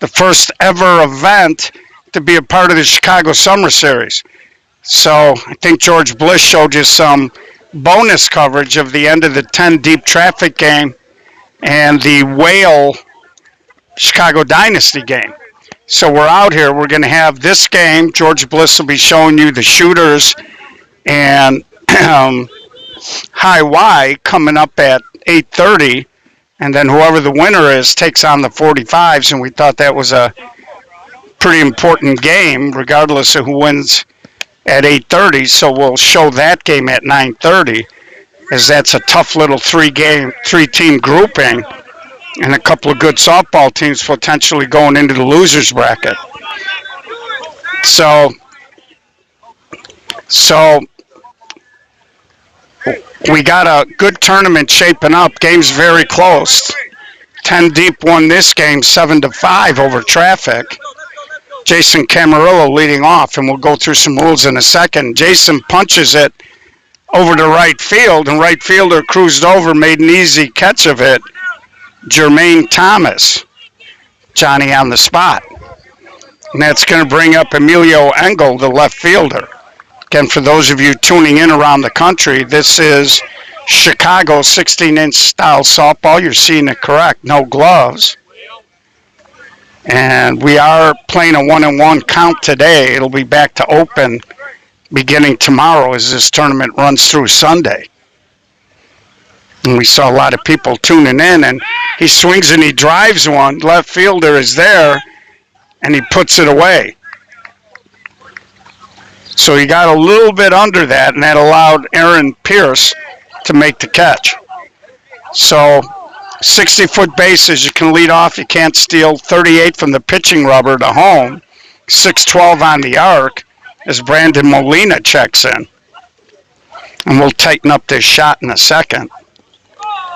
the first ever event to be a part of the Chicago Summer Series. So I think George Bliss showed you some bonus coverage of the end of the 10 deep traffic game and the Whale Chicago Dynasty game. So we're out here. We're going to have this game. George Bliss will be showing you the shooters and high Y coming up at 8:30. And then whoever the winner is takes on the 45s. And we thought that was a pretty important game, regardless of who wins at 8:30. So we'll show that game at 9:30, as that's a tough little three-team grouping, and a couple of good softball teams potentially going into the losers bracket. So we got a good tournament shaping up. Game's very close. 10 Deep won this game 7-5 over traffic. Jason Camarillo leading off, and we'll go through some rules in a second. Jason punches it over to right field, and right fielder cruised over, made an easy catch of it. Jermaine Thomas, Johnny on the spot. And that's going to bring up Emilio Engel, the left fielder. Again, for those of you tuning in around the country, this is Chicago 16-inch style softball. You're seeing it correct. No gloves. And we are playing a 1-1 count today. It'll be back to open beginning tomorrow as this tournament runs through Sunday. And we saw a lot of people tuning in, and he swings and he drives one. Left fielder is there, and he puts it away. So he got a little bit under that, and that allowed Aaron Pierce to make the catch. So 60-foot bases, you can lead off, you can't steal. 38 from the pitching rubber to home. 6-12 on the arc as Brandon Molina checks in. And we'll tighten up this shot in a second.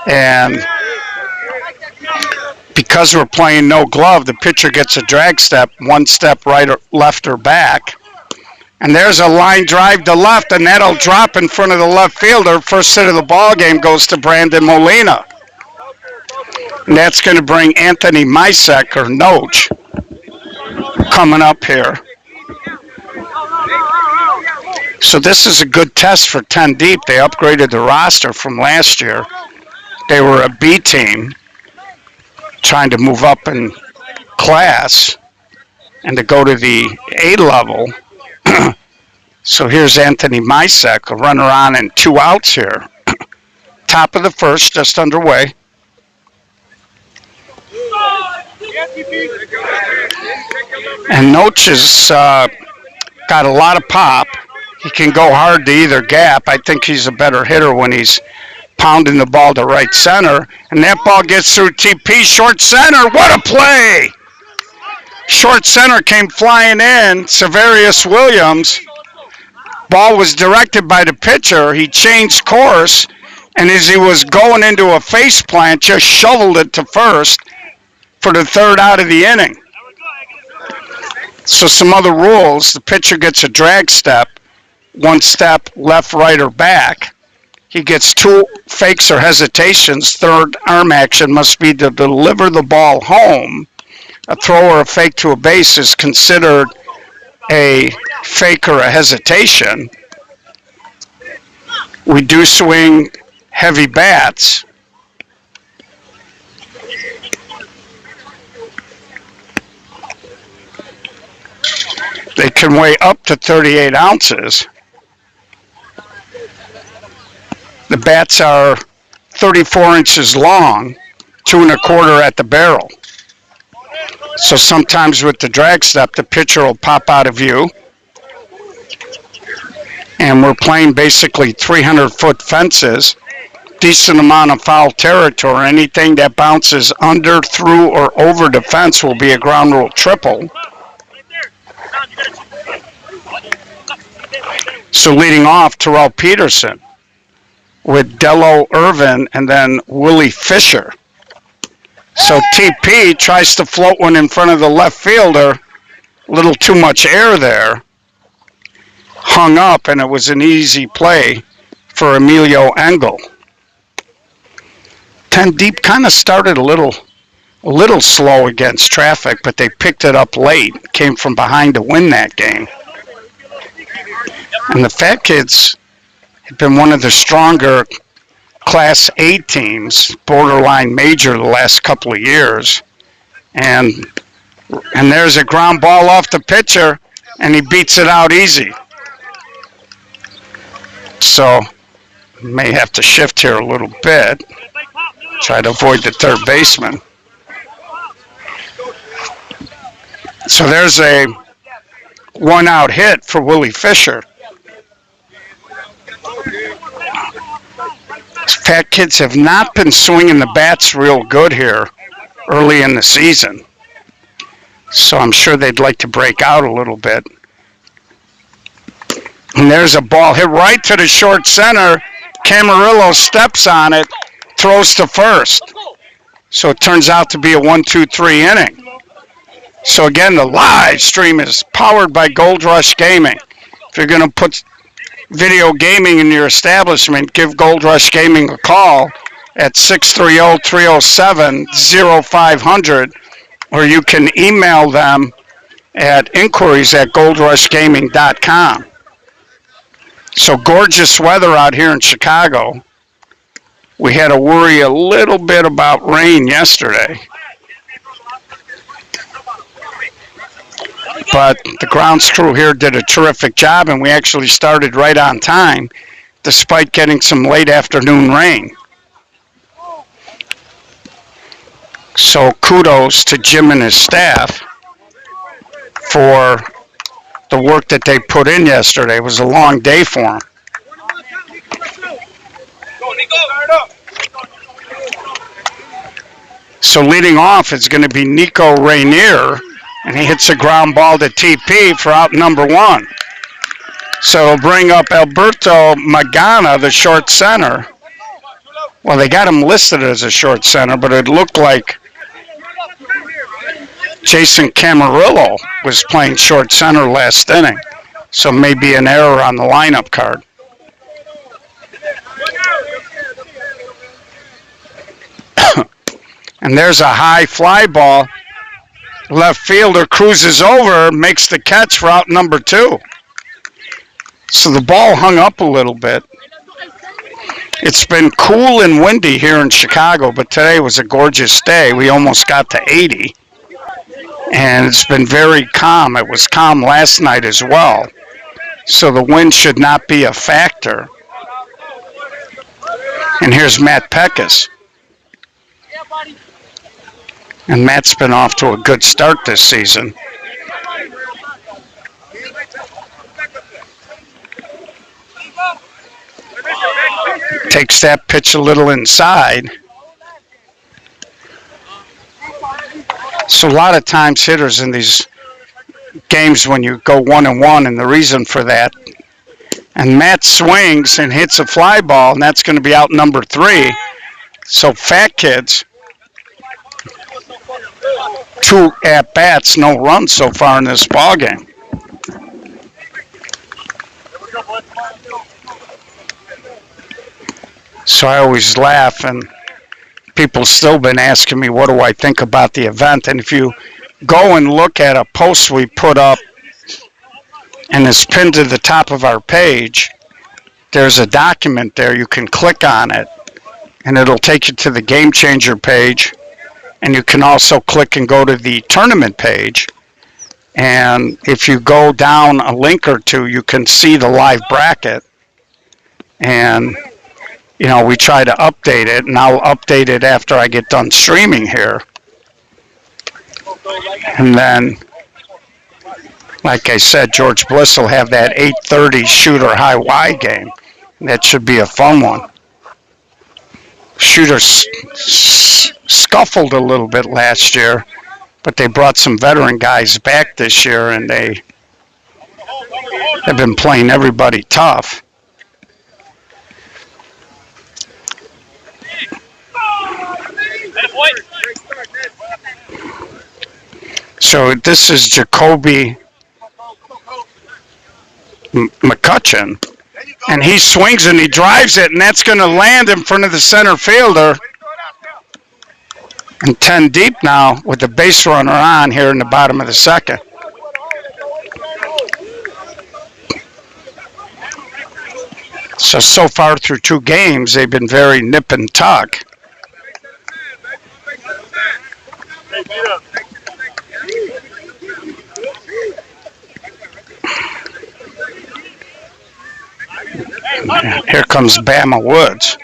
And because we're playing no glove, the pitcher gets a drag step, one step right or left or back. And there's a line drive to left, and that'll drop in front of the left fielder. First hit of the ball game goes to Brandon Molina. And that's going to bring Anthony Misek, or Noach, coming up here. So this is a good test for 10 Deep. They upgraded the roster from last year. They were a B team trying to move up in class and to go to the A level. So here's Anthony Misek, a runner on and 2 outs here. Top of the first, just underway. And Noach has got a lot of pop. He can go hard to either gap. I think he's a better hitter when he's pounding the ball to right center. And that ball gets through TP, short center. What a play! Short center came flying in. Severius Williams. Ball was directed by the pitcher. He changed course, and as he was going into a face plant, just shoveled it to first for the third out of the inning. So some other rules. The pitcher gets a drag step, 1 step left, right, or back. He gets 2 fakes or hesitations. Third arm action must be to deliver the ball home. A throw or a fake to a base is considered a fake or a hesitation. We do swing heavy bats. They can weigh up to 38 ounces. The bats are 34 inches long, 2 1/4 at the barrel. So sometimes with the drag step, the pitcher will pop out of view. And we're playing basically 300-foot fences, decent amount of foul territory. Anything that bounces under, through, or over the fence will be a ground rule triple. So leading off, Terrell Peterson with Dello Irvin and then Willie Fisher. So TP tries to float one in front of the left fielder. A little too much air there. Hung up, and it was an easy play for Emilio Engel. 10 Deep kind of started a little a little slow against traffic, but they picked it up late, came from behind to win that game. And the Fat Kids have been one of the stronger Class A teams, borderline major the last couple of years. And there's a ground ball off the pitcher, and he beats it out easy. So may have to shift here a little bit, try to avoid the third baseman. So there's a one-out hit for Willie Fisher. Fat Kids have not been swinging the bats real good here early in the season. So I'm sure they'd like to break out a little bit. And there's a ball hit right to the short center. Camarillo steps on it, throws to first. So it turns out to be a 1-2-3 inning. So again, the live stream is powered by Gold Rush Gaming. If you're going to put video gaming in your establishment, give Gold Rush Gaming a call at 630-307-0500, or you can email them at inquiries@goldrushgaming.com. So gorgeous weather out here in Chicago. We had to worry a little bit about rain yesterday. But the grounds crew here did a terrific job, and we actually started right on time, despite getting some late afternoon rain. So kudos to Jim and his staff for the work that they put in yesterday. It was a long day for them. So leading off is going to be Nico Rainier, and he hits a ground ball to TP for out number one. So it'll bring up Alberto Magana, the short center. Well, they got him listed as a short center, but it looked like Jason Camarillo was playing short center last inning. So maybe an error on the lineup card. And there's a high fly ball. Left fielder cruises over, makes the catch for out number two. So the ball hung up a little bit. It's been cool and windy here in Chicago, but today was a gorgeous day. We almost got to 80. And it's been very calm. It was calm last night as well. So the wind should not be a factor. And here's Matt Peckus. And Matt's been off to a good start this season. Takes that pitch a little inside. So a lot of times hitters in these games when you go 1-1, and the reason for that, and Matt swings and hits a fly ball, and that's going to be out number three. So Fat Kids, 2 at-bats, no runs so far in this ball game. So I always laugh, and people still been asking me, what do I think about the event? And if you go and look at a post we put up, and it's pinned to the top of our page, there's a document there. You can click on it, and it'll take you to the Game Changer page. And you can also click and go to the tournament page. And if you go down a link or two, you can see the live bracket. And, you know, we try to update it, and I'll update it after I get done streaming here. And then, like I said, George Bliss will have that 8:30 Shooter High Y game. That should be a fun one. Shooter scuffled a little bit last year, but they brought some veteran guys back this year, and they have been playing everybody tough. So this is Jacoby McCutcheon, and he swings and he drives it, and that's going to land in front of the center fielder. And 10 deep now with the base runner on here in the bottom of the second. So far through 2 games, they've been very nip and tuck. Here comes Bama Woods.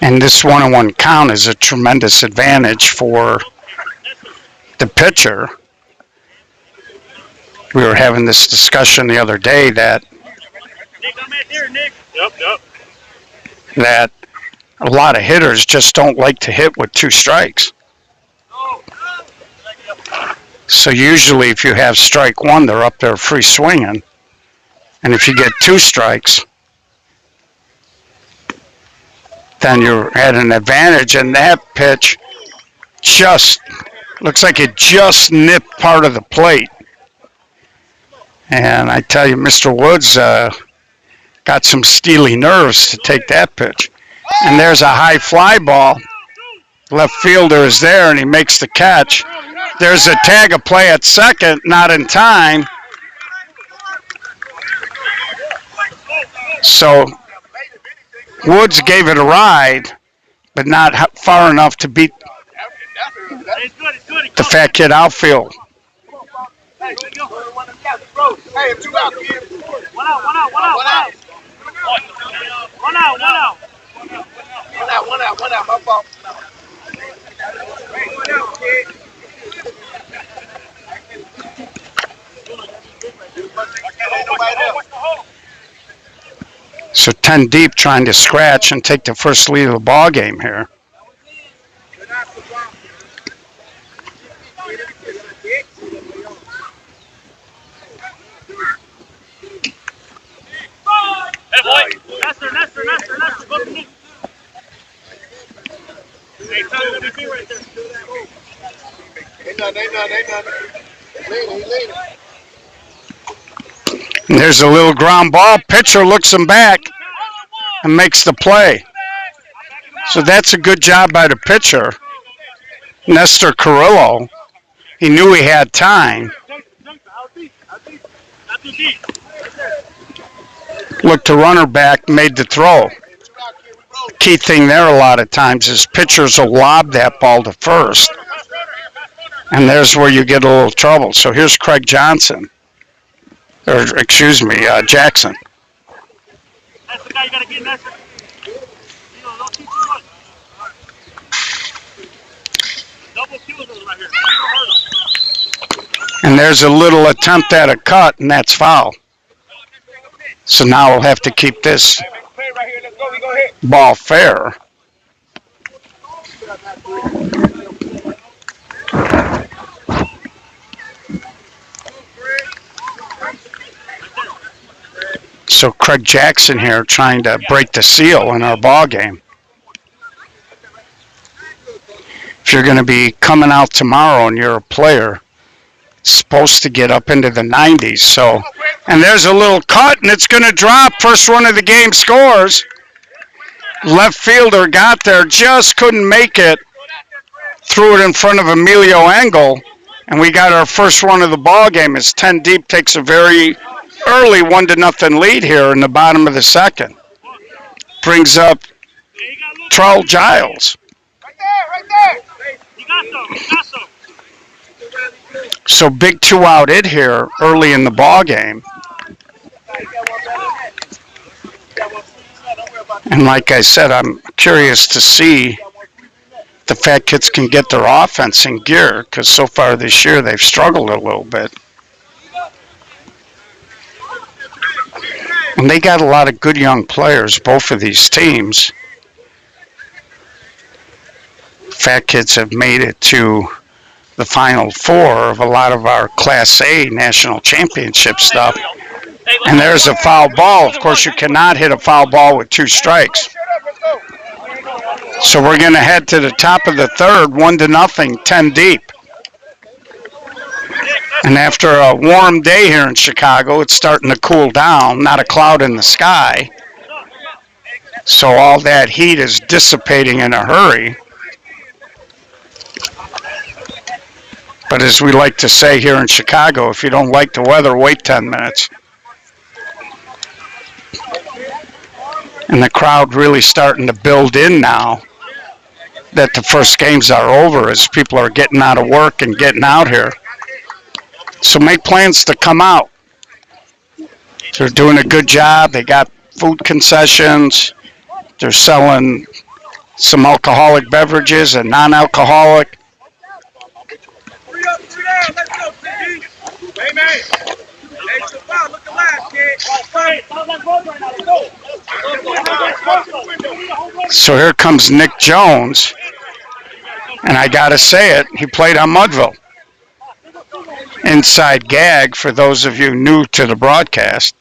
And this one-on-one count is a tremendous advantage for the pitcher. We were having this discussion the other day that a lot of hitters just don't like to hit with 2 strikes. So usually if you have strike 1, they're up there free swinging. And if you get 2 strikes, then you're at an advantage. And that pitch just looks like it just nipped part of the plate. And I tell you, Mr. Woods got some steely nerves to take that pitch. And there's a high fly ball. Left fielder is there, and he makes the catch. There's a tag of play at second, not in time. So Woods gave it a ride, but not far enough to beat the fat kid outfield. Hey, 2 out, kid. 1 out. 1 out, my fault. So 10 deep trying to scratch and take the first lead of the ball game here. Nestor, go to me. Hey, Tyler, let me be right there. Ain't nothing. Leaning. And there's a little ground ball. Pitcher looks him back and makes the play. So that's a good job by the pitcher, Nestor Carrillo. He knew he had time. Looked the runner back, made the throw. Key thing there a lot of times is pitchers will lob that ball to first. And there's where you get a little trouble. So here's Craig Johnson. Or, excuse me, Jackson. That's the guy you got to get, Nestor. Don't keep too much. Double kills right here. And there's a little attempt at a cut, and that's foul. So now we'll have to keep this ball fair. So Craig Jackson here trying to break the seal in our ball game. If you're going to be coming out tomorrow and you're a player, it's supposed to get up into the 90s. So, and there's a little cut, and it's going to drop. First one of the game scores. Left fielder got there, just couldn't make it. Threw it in front of Emilio Engel, and we got our first run of the ball game as 10 deep takes a very early 1-0 lead here in the bottom of the second. Brings up Charles Giles. Right there. You got some. So big 2-out hit here early in the ball game. And like I said, I'm curious to see if the Fat Kids can get their offense in gear, because so far this year they've struggled a little bit. And they got a lot of good young players, both of these teams. Fat Kids have made it to the Final Four of a lot of our Class A national championship stuff. And there's a foul ball. Of course, you cannot hit a foul ball with 2 strikes. So we're going to head to the top of the third, 1-0, 10 deep. And after a warm day here in Chicago, it's starting to cool down, not a cloud in the sky. So all that heat is dissipating in a hurry. But as we like to say here in Chicago, if you don't like the weather, wait 10 minutes. And the crowd really starting to build in now that the first games are over as people are getting out of work and getting out here. So make plans to come out. They're doing a good job. They got food concessions. They're selling some alcoholic beverages and non-alcoholic. So here comes Nick Jones. And I got to say it, he played on Mudville. Inside gag for those of you new to the broadcast.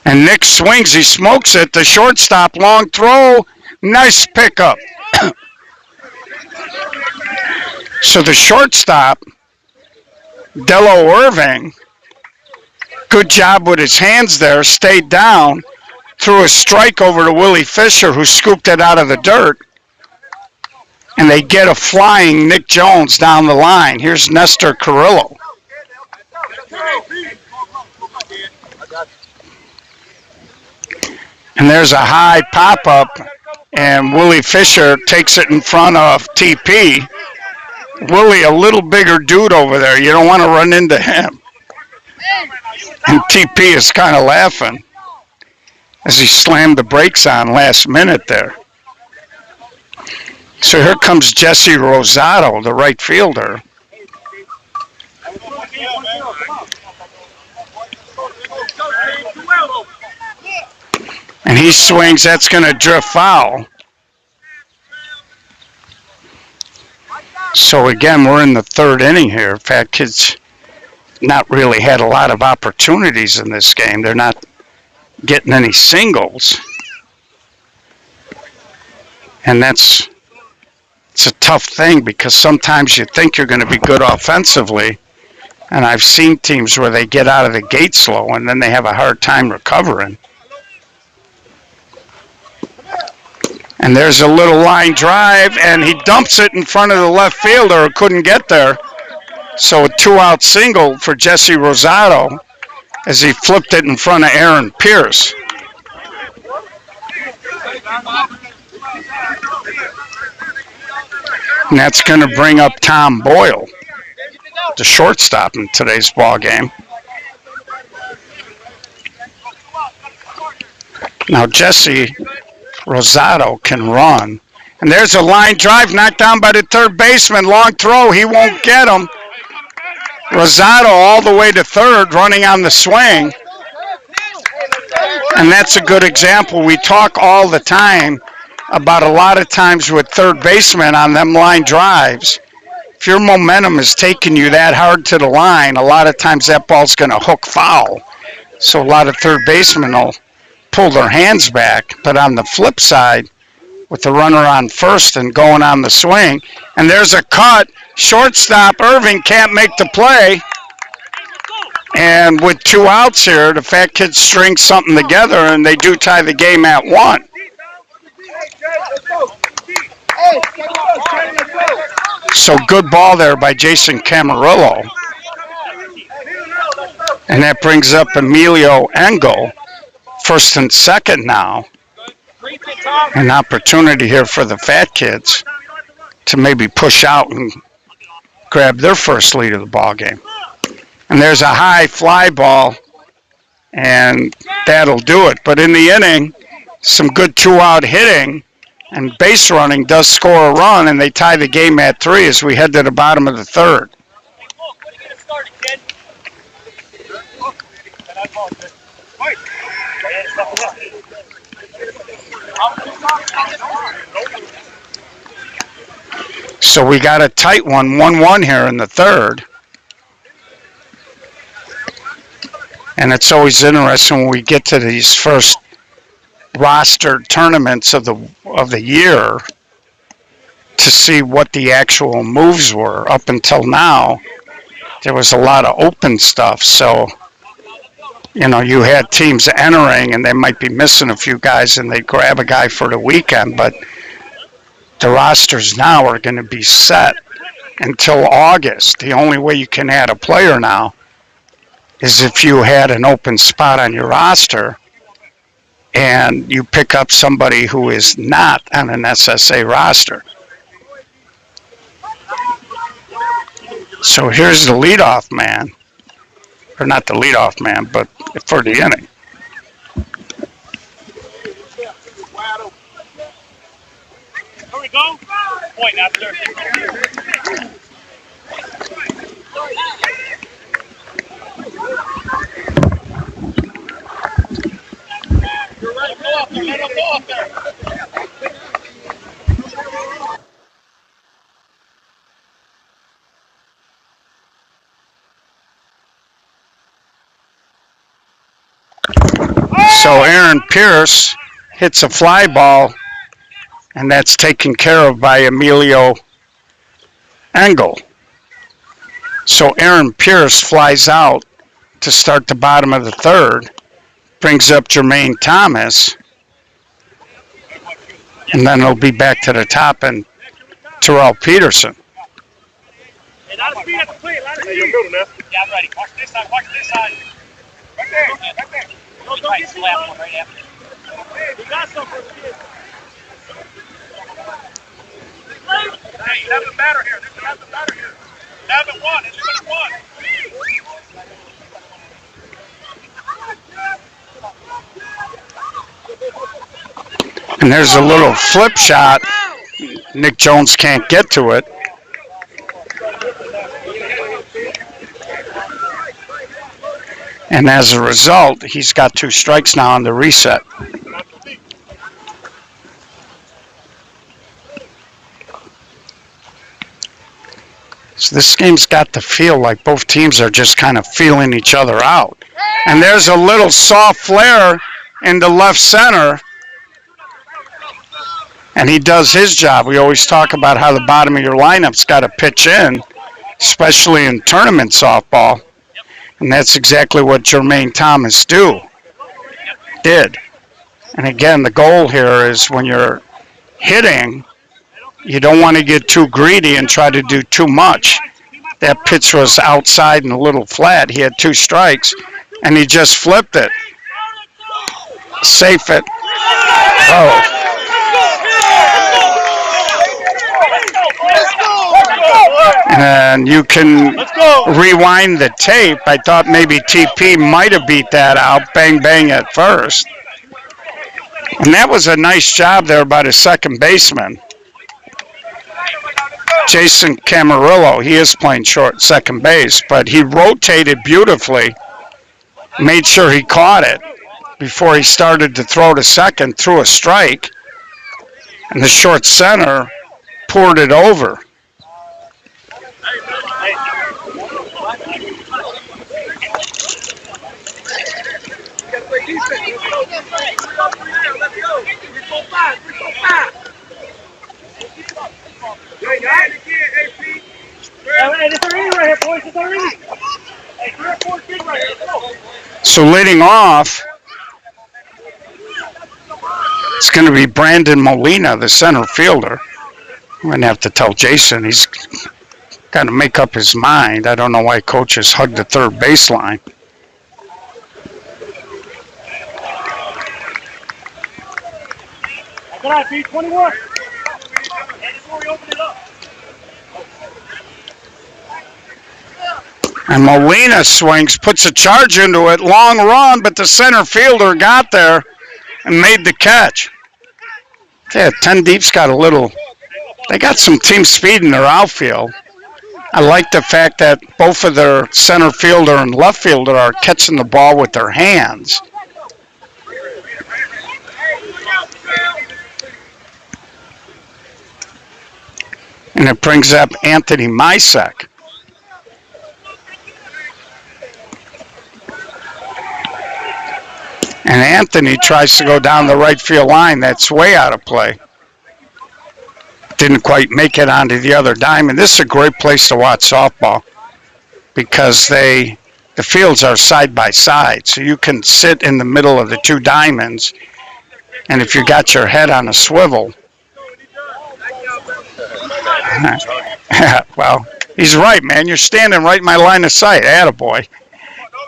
And Nick swings, he smokes it. The shortstop, long throw, nice pickup. So the shortstop, Dello Irving, good job with his hands there, stayed down, threw a strike over to Willie Fisher, who scooped it out of the dirt. And they get a flying Nick Jones down the line. Here's Nestor Carrillo. And there's a high pop-up, and Willie Fisher takes it in front of TP. Willie, a little bigger dude over there. You don't want to run into him. And TP is kind of laughing as he slammed the brakes on last minute there. So here comes Jesse Rosato, the right fielder. And he swings, that's going to drift foul. So again, we're in the third inning here. Fat Kids not really had a lot of opportunities in this game. They're not getting any singles. And it's a tough thing because sometimes you think you're going to be good offensively. And I've seen teams where they get out of the gate slow and then they have a hard time recovering. And there's a little line drive, and he dumps it in front of the left fielder who couldn't get there. So a two-out single for Jesse Rosato as he flipped it in front of Aaron Pierce. And that's going to bring up Tom Boyle, the shortstop in today's ball game. Now Jesse Rosato can run. And there's a line drive knocked down by the third baseman. Long throw. He won't get him. Rosato all the way to third, running on the swing. And that's a good example. We talk all the time about a lot of times with third basemen on them line drives. If your momentum is taking you that hard to the line, a lot of times that ball's going to hook foul. So a lot of third basemen will pull their hands back. But on the flip side, with the runner on first and going on the swing, and there's a cut. Shortstop Irving can't make the play. And with two outs here, the Fat Kids string something together, and they do tie the game at 1. So good ball there by Jason Camarillo. And that brings up Emilio Engel, first and second now. An opportunity here for the Fat Kids to maybe push out and grab their first lead of the ball game. And there's a high fly ball, and that'll do it. But in the inning, some good two-out hitting and base running does score a run, and they tie the game at 3 as we head to the bottom of the third. So we got a tight one, 1-1 here in the third. And it's always interesting when we get to these first roster tournaments of the year to see what the actual moves were. Up until now, there was a lot of open stuff, so you had teams entering and they might be missing a few guys and they grab a guy for the weekend, but the rosters now are going to be set until August. The only way you can add a player now is if you had an open spot on your roster and you pick up somebody who is not on an SSA roster. So here's the leadoff man, or not the leadoff man, but for the inning. Here we go. Point after. You're right. Go up there. Let him go up there. So Aaron Pierce hits a fly ball, and that's taken care of by Emilio Engel. So Aaron Pierce flies out to start the bottom of the third, brings up Jermaine Thomas, and then it'll be back to the top and Terrell Peterson. Hey, a lot of speed at the plate. A lot of speed. Yeah, I'm ready. Watch this side. Watch this side. Right there. Right there. Don't get slap one right after. Hey, we got some for the kids. Hey, you have the batter here. You have the batter here. You have it one. It's just one. And there's a little flip shot. Nick Jones can't get to it. And as a result, he's got 2 strikes now on the reset. So this game's got to feel like both teams are just kind of feeling each other out. And there's a little soft flare in the left center. And he does his job. We always talk about how the bottom of your lineup's got to pitch in, especially in tournament softball. And that's exactly what Jermaine Thomas did. And again, the goal here is when you're hitting, you don't want to get too greedy and try to do too much. That pitch was outside and a little flat. He had 2 strikes, and he just flipped it. Safe it. Oh. And you can rewind the tape. I thought maybe TP might have beat that out. Bang, bang at first. And that was a nice job there by the second baseman. Jason Camarillo, he is playing short second base, but he rotated beautifully, made sure he caught it before he started to throw to second, threw a strike, and the short center poured it over. So leading off, it's going to be Brandon Molina, the center fielder. I'm going to have to tell Jason he's got to make up his mind. I don't know why coaches hug the third baseline. Good eye, Pete. 21. And before we open it up. And Molina swings, puts a charge into it, long run, but the center fielder got there and made the catch. Yeah, 10 Deep's got a little, they got some team speed in their outfield. I like the fact that both of their center fielder and left fielder are catching the ball with their hands. And it brings up Anthony Mysek. And Anthony tries to go down the right field line. That's way out of play. Didn't quite make it onto the other diamond. This is a great place to watch softball because the fields are side by side. So you can sit in the middle of the two diamonds, and if you got your head on a swivel, well, he's right, man. You're standing right in my line of sight. Attaboy.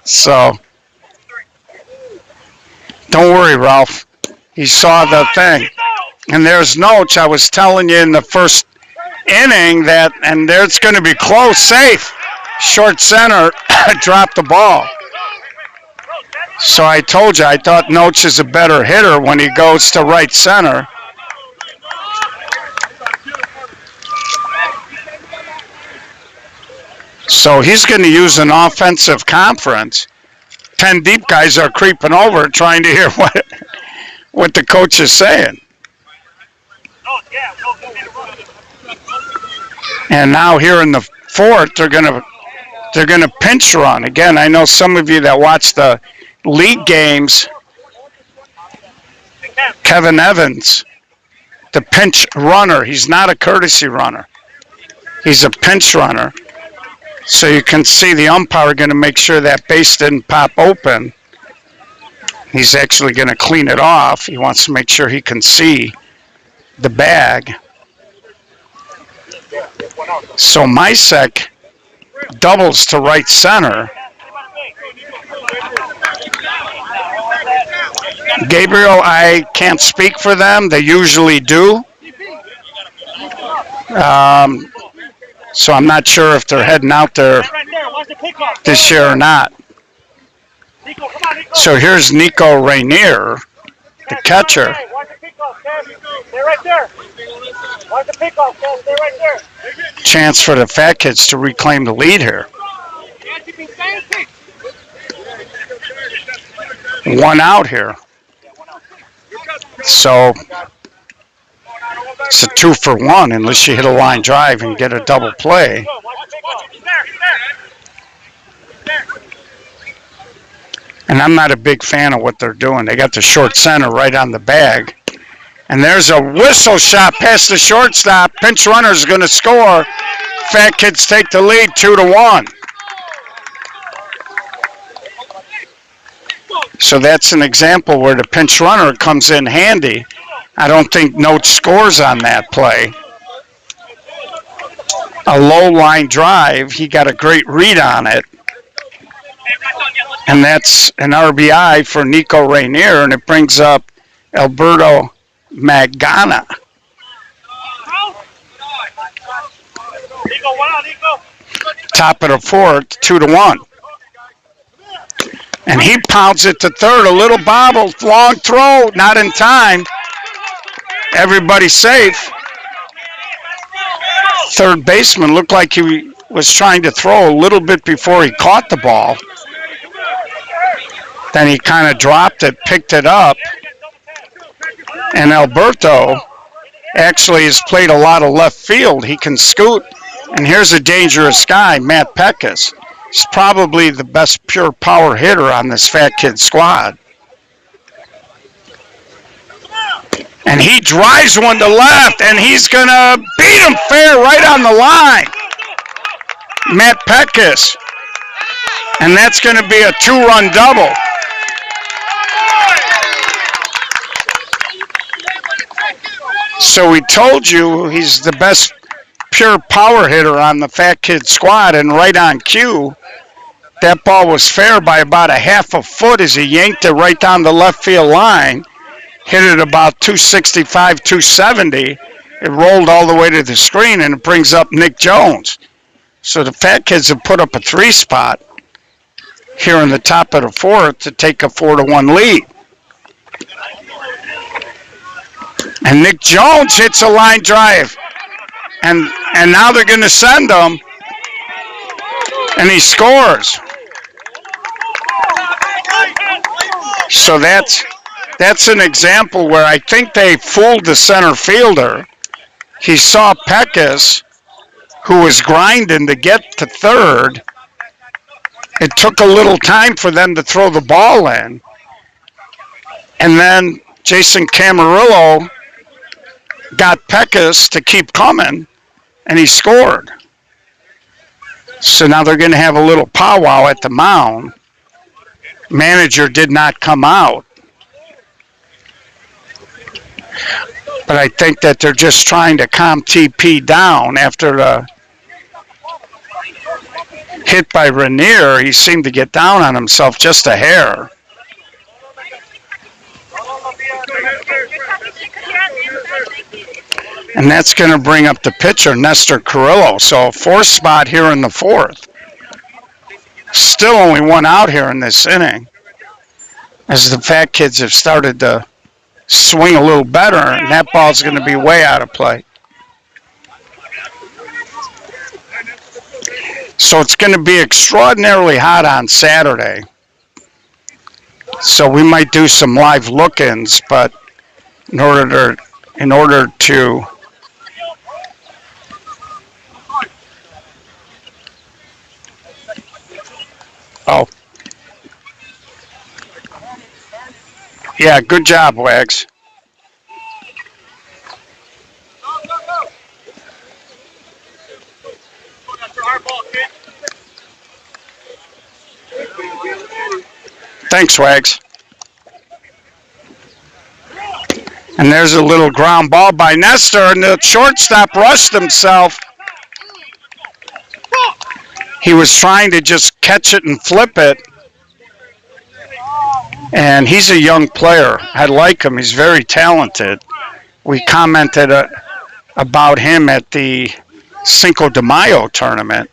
So don't worry, Ralph. He saw the thing. And there's Noach. I was telling you in the first inning that, and there's going to be close, safe. Short center, dropped the ball. So I told you, I thought Noach is a better hitter when he goes to right center. So he's going to use an offensive conference. 10 deep guys are creeping over trying to hear what the coach is saying. And now here in the fourth, they're gonna pinch run. Again, I know some of you that watch the league games, Kevin Evans, the pinch runner. He's not a courtesy runner. He's a pinch runner. So you can see the umpire going to make sure that base didn't pop open. He's actually going to clean it off. He wants to make sure he can see the bag. So Mysek doubles to right center. Gabriel, I can't speak for them. They usually do. So I'm not sure if they're heading out there this year or not. So here's Nico Rainier, the catcher. Chance for the Fat Kids to reclaim the lead here. One out here. So it's a 2-for-1 unless you hit a line drive and get a double play. And I'm not a big fan of what they're doing. They got the short center right on the bag. And there's a whistle shot past the shortstop. Pinch runner's going to score. Fat Kids take the lead 2-1. So that's an example where the pinch runner comes in handy. I don't think Noach scores on that play. A low line drive. He got a great read on it. And that's an RBI for Nico Rainier, and it brings up Alberto Magana. Top of the fourth, 2-1. And he pounds it to third. A little bobble, long throw, not in time. Everybody safe. Third baseman looked like he was trying to throw a little bit before he caught the ball. Then he kind of dropped it, picked it up. And Alberto actually has played a lot of left field. He can scoot. And here's a dangerous guy, Matt Peckus. He's probably the best pure power hitter on this Fat Kid squad. And he drives one to left, and he's going to beat him fair right on the line. Matt Peckus. And that's going to be a 2-run double. So we told you he's the best pure power hitter on the Fat Kid squad, and right on cue, that ball was fair by about a half a foot as he yanked it right down the left field line, hit it about 265, 270. It rolled all the way to the screen, and it brings up Nick Jones. So the Fat Kids have put up a 3-spot here in the top of the fourth to take a 4-1 lead. And Nick Jones hits a line drive. And now they're going to send him. And he scores. So that's an example where I think they fooled the center fielder. He saw Peckus, who was grinding to get to third. It took a little time for them to throw the ball in. And then Jason Camarillo got Peckus to keep coming, and he scored. So now they're going to have a little powwow at the mound. Manager did not come out. But I think that they're just trying to calm TP down after the hit by Rainier. He seemed to get down on himself just a hair. And that's going to bring up the pitcher, Nestor Carrillo. So a 4th spot here in the 4th. Still only 1 out here in this inning, as the Fat Kids have started to swing a little better, and that ball's going to be way out of play. So it's going to be extraordinarily hot on Saturday. So we might do some live look-ins, but in order to yeah, good job, Wags. Thanks, Wags. And there's a little ground ball by Nestor, and the shortstop rushed himself. He was trying to just catch it and flip it. And he's a young player. I like him. He's very talented. We commented about him at the Cinco de Mayo tournament.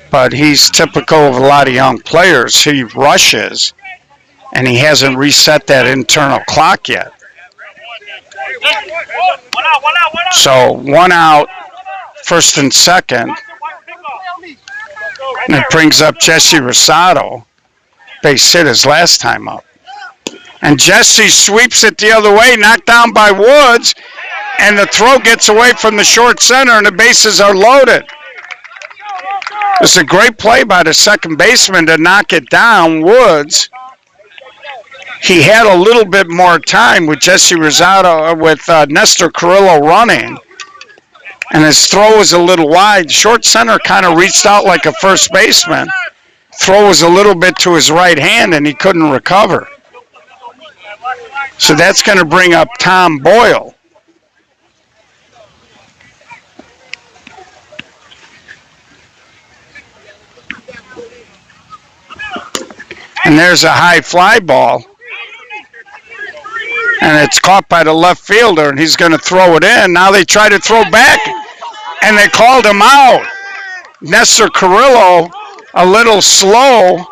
But he's typical of a lot of young players. He rushes, and he hasn't reset that internal clock yet. So 1 out, 1st and 2nd. And it brings up Jesse Rosado. Base hit his last time up. And Jesse sweeps it the other way, knocked down by Woods, and the throw gets away from the short center, and the bases are loaded. It's a great play by the second baseman to knock it down. Woods, he had a little bit more time with Jesse Rosado, with Nestor Carrillo running, and his throw was a little wide. Short center kind of reached out like a first baseman. Throw was a little bit to his right hand, and he couldn't recover. So that's going to bring up Tom Boyle. And there's a high fly ball. And it's caught by the left fielder, and he's going to throw it in. Now they try to throw back, and they called him out. Nestor Carrillo, a little slow,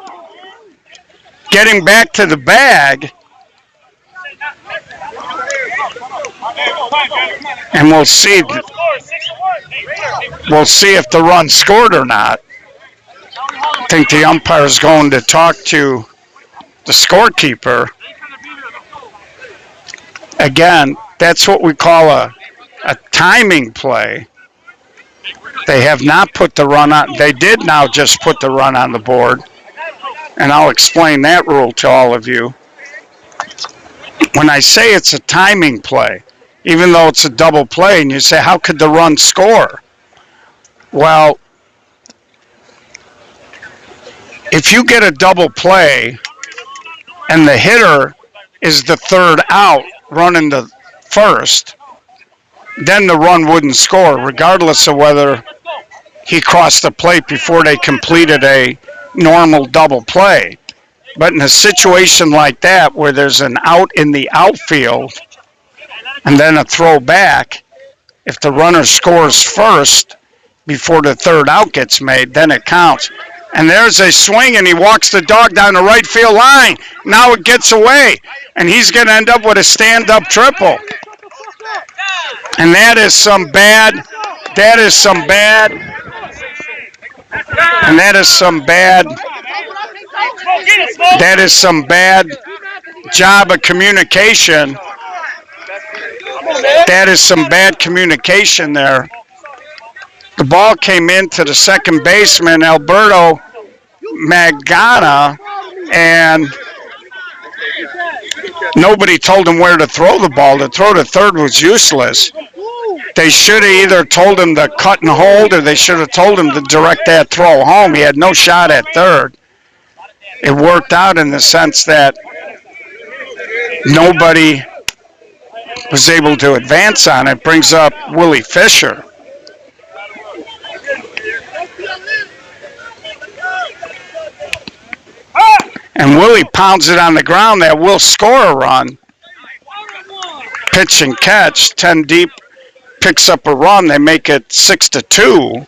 getting back to the bag. And we'll see if the run scored or not. I think the umpire is going to talk to the scorekeeper. Again, that's what we call a timing play. They have not put the run on. They did now just put the run on the board. And I'll explain that rule to all of you. When I say it's a timing play, even though it's a double play, and you say, how could the run score? Well, if you get a double play and the hitter is the third out running the first, then the run wouldn't score, regardless of whether he crossed the plate before they completed a normal double play. But in a situation like that, where there's an out in the outfield and then a throw back, if the runner scores first before the third out gets made, then it counts. And there's a swing, and he walks the dog down the right field line. Now it gets away, and he's going to end up with a stand-up triple. And that is some bad job of communication. That is some bad communication there. The ball came into the second baseman, Alberto Magana, and Nobody told him where to throw the ball. To throw to third was useless. They should have either told him to cut and hold, or they should have told him to direct that throw home. He had no shot at third. It worked out in the sense that nobody was able to advance on it. Brings up Willie Fisher. And Willie pounds it on the ground. That will score a run. Pitch and catch. 10 deep picks up a run. They make it 6-2.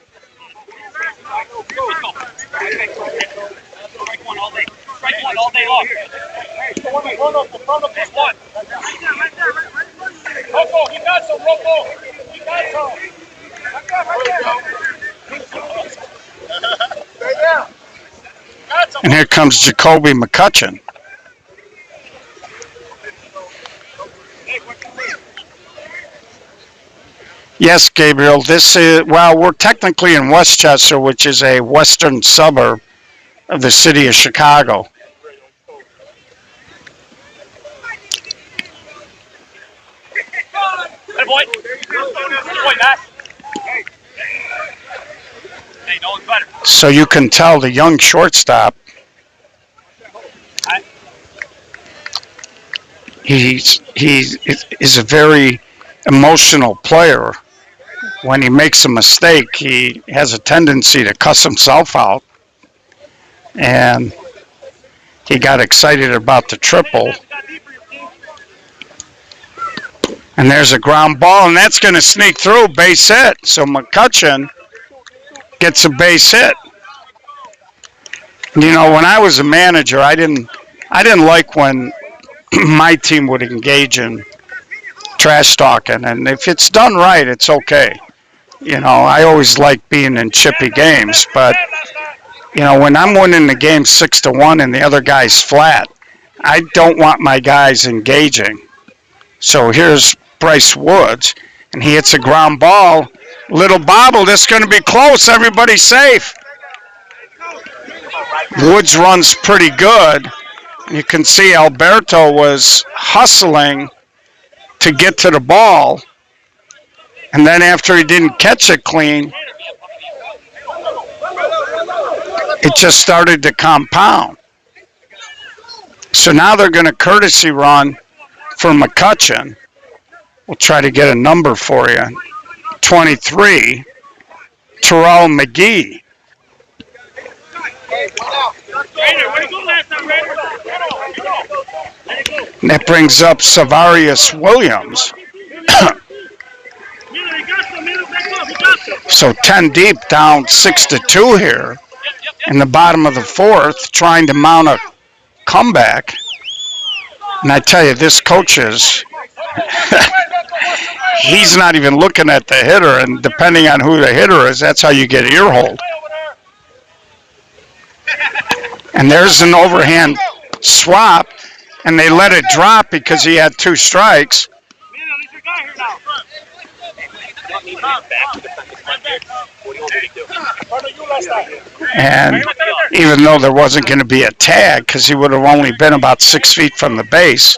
All day long. Rocco, he got some, Rocco. He got some. Stay down. And here comes Jacoby McCutcheon. Yes, Gabriel, this is, well, we're technically in Westchester, which is a western suburb of the city of Chicago. Hey, boy. Boy, Matt. Hey, no one's better. So you can tell the young shortstop, he is a very emotional player. When he makes a mistake, he has a tendency to cuss himself out. And he got excited about the triple. And there's a ground ball, and that's going to sneak through, base hit. So McCutcheon gets a base hit. You know, when I was a manager, I didn't like when my team would engage in trash talking, and if it's done right, it's okay. You know, I always like being in chippy games, but you know, when I'm winning the game 6-1 and the other guy's flat, I don't want my guys engaging. So here's Bryce Woods, and he hits a ground ball. Little bobble, this is going to be close. Everybody's safe. Woods runs pretty good. You can see Alberto was hustling to get to the ball. And then after he didn't catch it clean, it just started to compound. So now they're going to courtesy run for McCutcheon. We'll try to get a number for you. 23, Terrell McGee. And that brings up Savarius Williams. So 10 deep, down 6-2 here in the bottom of the fourth, trying to mount a comeback. And I tell you, this coach is, he's not even looking at the hitter, and depending on who the hitter is, that's how you get earhold. And there's an overhand swap, and they let it drop because he had 2 strikes. And even though there wasn't going to be a tag because he would have only been about 6 feet from the base,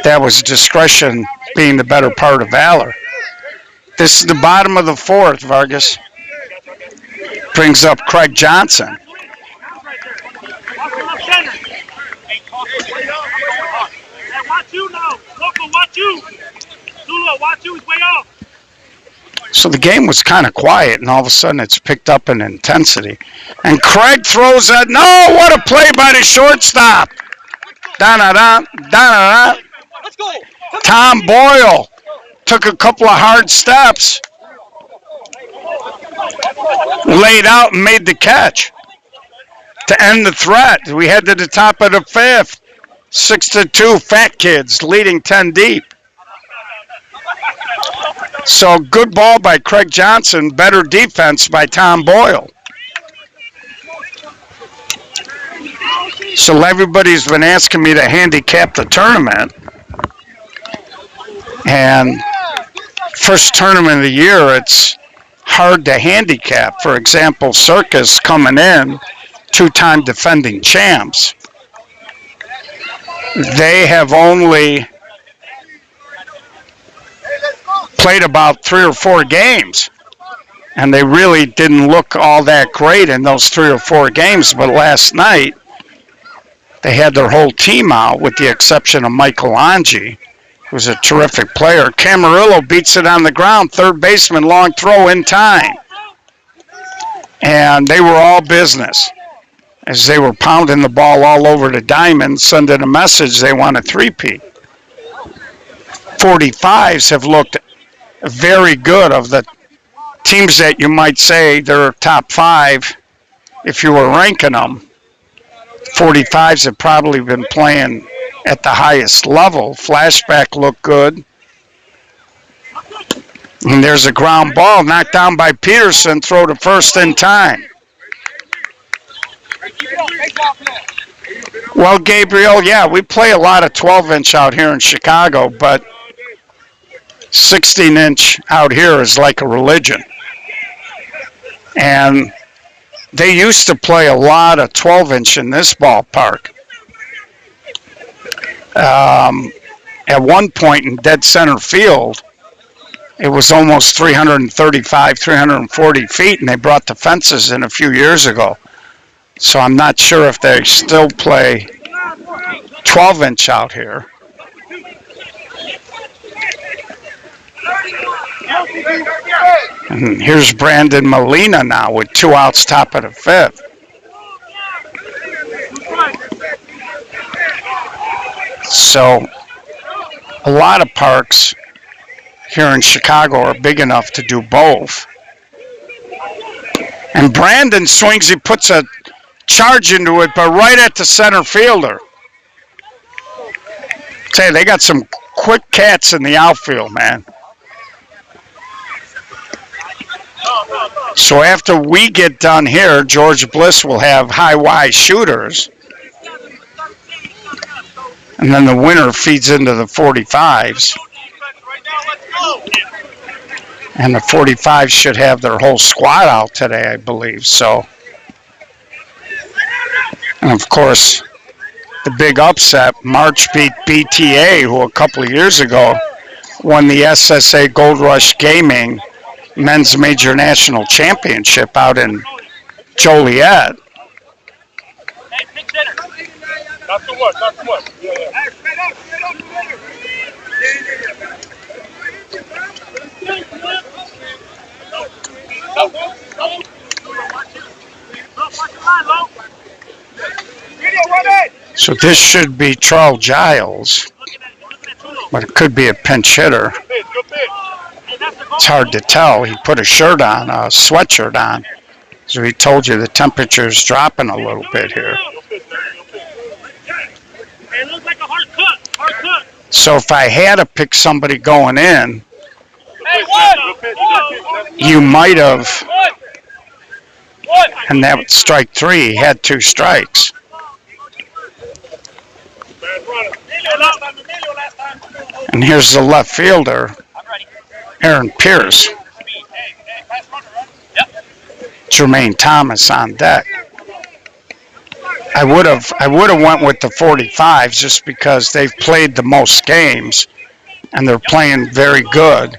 that was discretion being the better part of valor. This is the bottom of the fourth, Vargas. Brings up Craig Johnson. Watch you now. Local, watch you. Zulu, watch you. He's way off. So the game was kind of quiet, and all of a sudden it's picked up in intensity. And Craig throws that. No, what a play by the shortstop. Da-da-da, da-da-da. Let's go. Tom Boyle took a couple of hard steps, laid out, and made the catch to end the threat. We head to the top of the fifth. 6-2, Fat Kids leading 10 deep. So good ball by Craig Johnson, better defense by Tom Boyle. So everybody's been asking me to handicap the tournament. And first tournament of the year, it's hard to handicap. For example, Circus coming in, 2-time defending champs. they have only played about 3 or 4 games. And they really didn't look all that great in those 3 or 4 games. But last night, they had their whole team out with the exception of Michael Angi, who's a terrific player. Camarillo beats it on the ground, third baseman, long throw in time. And they were all business as they were pounding the ball all over the diamond, sending a message they want a three-peat. 45s have looked very good of the teams that you might say they're top 5 if you were ranking them. 45s have probably been playing at the highest level. Flashback looked good. And there's a ground ball knocked down by Peterson, throw to first in time. Well, Gabriel, yeah, we play a lot of 12-inch out here in Chicago, but 16-inch out here is like a religion. And they used to play a lot of 12-inch in this ballpark. At one point in dead center field, it was almost 335, 340 feet, and they brought the fences in a few years ago. So I'm not sure if they still play 12-inch out here. And here's Brandon Molina now with 2 outs, top of the 5th. So a lot of parks here in Chicago are big enough to do both. And Brandon swings, he puts a charge into it, but right at the center fielder. Say, they got some quick cats in the outfield, man. So after we get done here, George Bliss will have high-Y shooters. And then the winner feeds into the 45s. And the 45s should have their whole squad out today, I believe. So, and of course, the big upset, March beat BTA, who a couple of years ago won the SSA Gold Rush Gaming Men's Major National Championship out in Joliet. Not too much, not too much. So this should be Charles Giles, but it could be a pinch hitter. It's hard to tell. He put a shirt on, a sweatshirt on. So he told you the temperature's dropping a little bit here. So if I had to pick somebody going in, you might have, and that would strike 3. He had 2 strikes. And here's the left fielder, Aaron Pierce. Jermaine Thomas on deck. I would have went with the 45s just because they've played the most games and they're playing very good.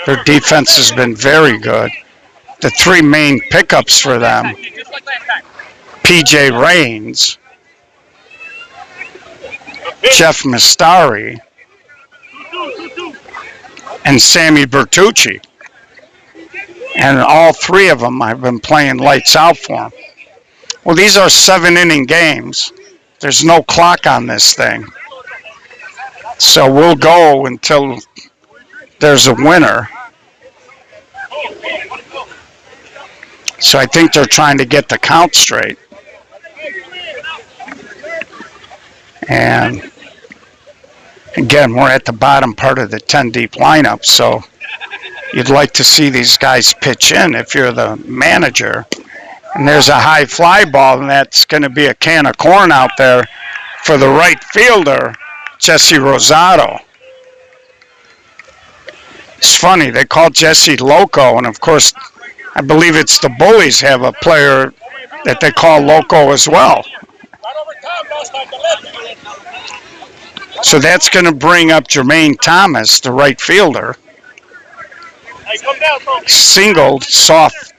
Their defense has been very good. The 3 main pickups for them, PJ Raines, Jeff Mastari, and Sammy Bertucci. And all 3 of them I've been playing lights out for them. Well, these are 7-inning games. There's no clock on this thing. So we'll go until there's a winner. So I think they're trying to get the count straight. And again, we're at the bottom part of the 10-deep lineup, so you'd like to see these guys pitch in if you're the manager. And there's a high fly ball, and that's going to be a can of corn out there for the right fielder, Jesse Rosado. It's funny, they call Jesse Loco, and of course, I believe it's the Bullies have a player that they call Loco as well. So that's going to bring up Jermaine Thomas, the right fielder. Hey, come down, folks. Singled, soft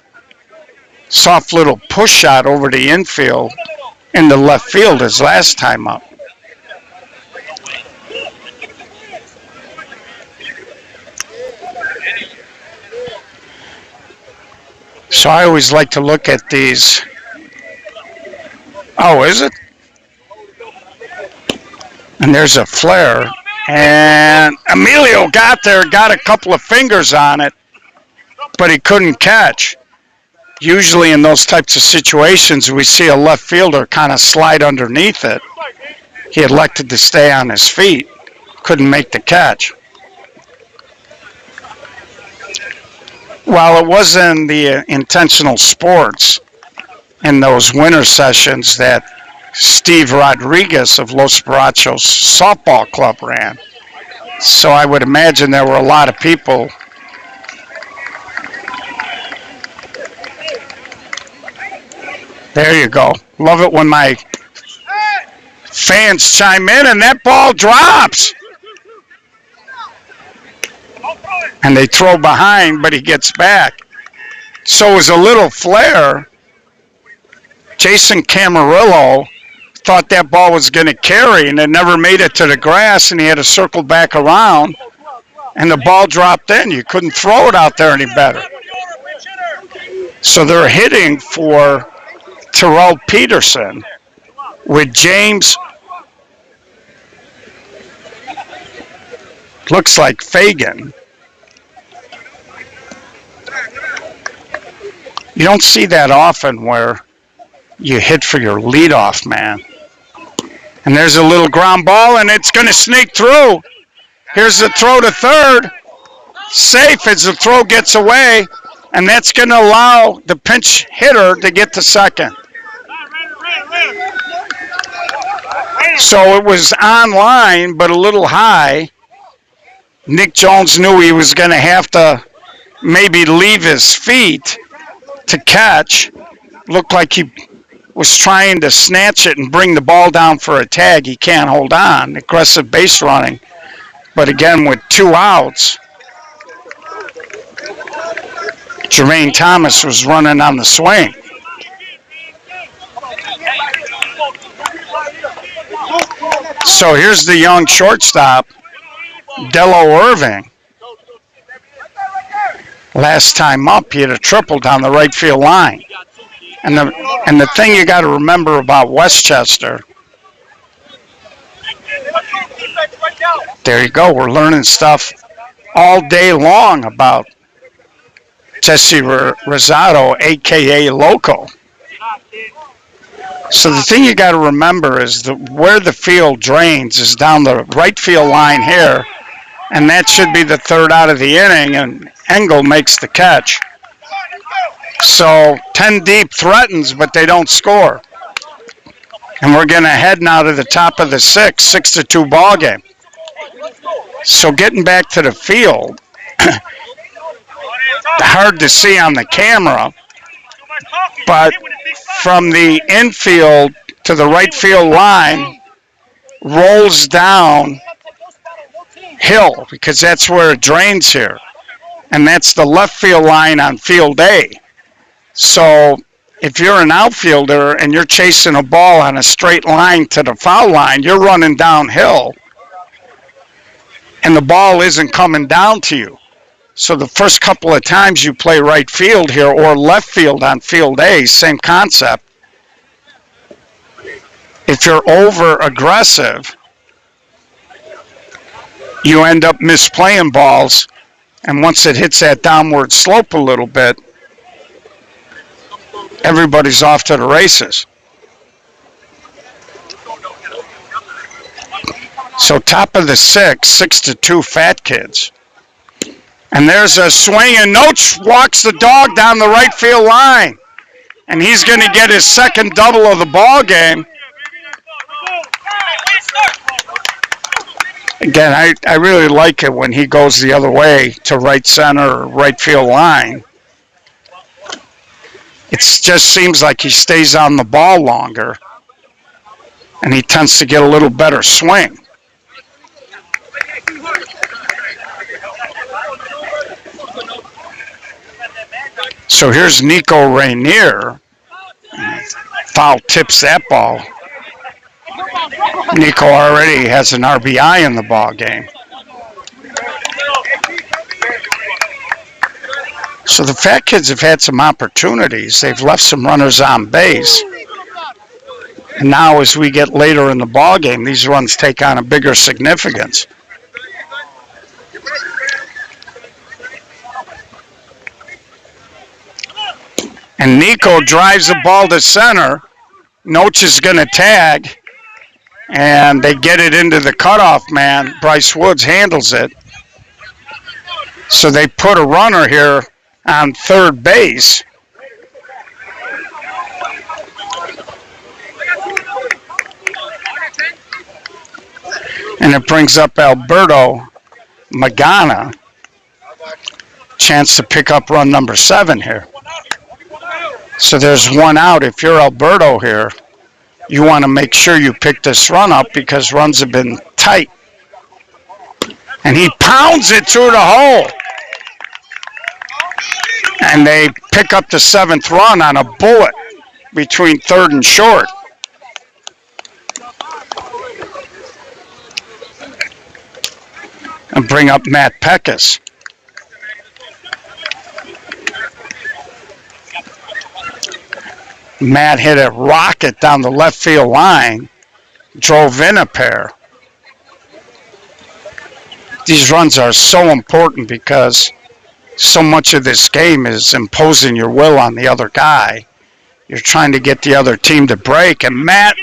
little push shot over the infield in the left field his last time up. So I always like to look at these. Oh, is it? And there's a flare. And Emilio got there, got a couple of fingers on it, but he couldn't catch. Usually in those types of situations, we see a left fielder kind of slide underneath it. He elected to stay on his feet, couldn't make the catch. While it wasn't the intentional sports in those winter sessions that Steve Rodriguez of Los Barachos Softball Club ran, so I would imagine there were a lot of people. There you go. Love it when my fans chime in and that ball drops. And they throw behind, but he gets back. So it was a little flare. Jason Camarillo thought that ball was going to carry, and it never made it to the grass, and he had to circle back around, and the ball dropped in. You couldn't throw it out there any better. So they're hitting for Terrell Peterson with James, looks like Fagan. You don't see that often where you hit for your leadoff man. And there's a little ground ball, and it's going to sneak through. Here's the throw to third. Safe as the throw gets away, and that's going to allow the pinch hitter to get to second. So it was on line, but a little high. Nick Jones knew he was going to have to maybe leave his feet to catch. Looked like he was trying to snatch it and bring the ball down for a tag. He can't hold on. Aggressive base running. But again, with 2 outs, Jermaine Thomas was running on the swing. So here's the young shortstop, Dello Irving. Last time up, he had a triple down the right field line. And the thing you got to remember about Westchester, there you go, we're learning stuff all day long about Jesse Rosado, a.k.a. Loco. So the thing you got to remember is where the field drains is down the right field line here, and that should be the third out of the inning, and Engel makes the catch. So 10 deep threatens, but they don't score. And we're going to head now to the top of the 6-2 ball game. So getting back to the field, hard to see on the camera, but from the infield to the right field line rolls down hill, because that's where it drains here. And that's the left field line on field A. So if you're an outfielder and you're chasing a ball on a straight line to the foul line, you're running downhill, and the ball isn't coming down to you. So the first couple of times you play right field here or left field on field A, same concept. If you're over aggressive, you end up misplaying balls, and once it hits that downward slope a little bit, everybody's off to the races. So top of the 6-2 Fat Kids. And there's a swing, and Noach walks the dog down the right field line. And he's going to get his second double of the ball game. Again, I really like it when he goes the other way to right center or right field line. It just seems like he stays on the ball longer, and he tends to get a little better swing. So here's Nico Rainier. Foul tips that ball. Nico already has an RBI in the ball game. So the Fat Kids have had some opportunities. They've left some runners on base. And now as we get later in the ball game, these runs take on a bigger significance. And Nico drives the ball to center. Noach is going to tag. And they get it into the cutoff man. Bryce Woods handles it. So they put a runner here on third base. And it brings up Alberto Magana. Chance to pick up run number 7 here. So there's one out. If you're Alberto here, you want to make sure you pick this run up because runs have been tight. And he pounds it through the hole. And they pick up the 7th run on a bullet between third and short. And bring up Matt Peckus. Matt hit a rocket down the left field line, drove in a pair. These runs are so important because so much of this game is imposing your will on the other guy. You're trying to get the other team to break, and Matt